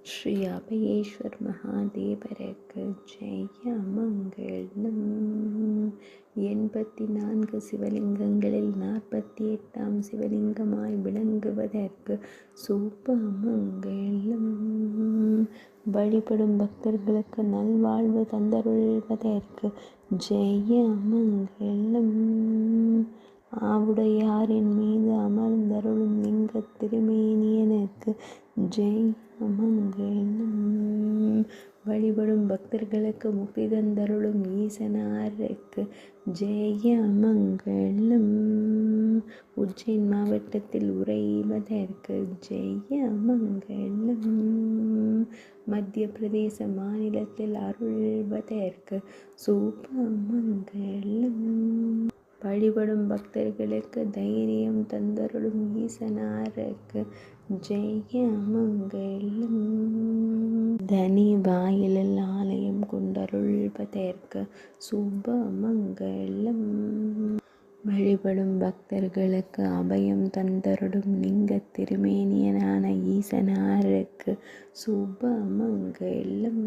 ஸ்ரீ அபயேஸ்வர் மகாதேவருக்கு ஜெய மங்களம். 84 சிவலிங்கங்களில் 48ஆம் சிவலிங்கமாய் விளங்குவதற்கு சூப்பமங்கலம். வழிபடும் பக்தர்களுக்கு நல்வாழ்வு தந்தருள்வதற்கு ஜெய மங்களம். ஆவுடையாரின் மீது அமர்ந்தருளும் லிங்க திருமேனியனுக்கு ஜெய மங்களம். வழிபடும் பக்தர்களுக்கு முக்தி தந்தருளும் ஈசனாருக்கு ஜெய மங்களம். உஜ்ஜைன் மாவட்டத்தில் உறைவதற்கு ஜெய மங்களம். மத்திய பிரதேச மாநிலத்தில் அருள்வதற்கு சூப்பமங்கலம். வழிபடும் பக்தர்களுக்கு தைரியம் தந்தருளும் ஈசனாருக்கு ஜெய மங்களம். தனி வாயிலில் ஆலயம் கொண்டருள்வதற்கு சுபமங்கலம். வழிபடும் பக்தர்களுக்கு அபயம் தந்தருளும் லிங்க திருமேனியனான ஈசனாருக்கு சுபமங்கலம்.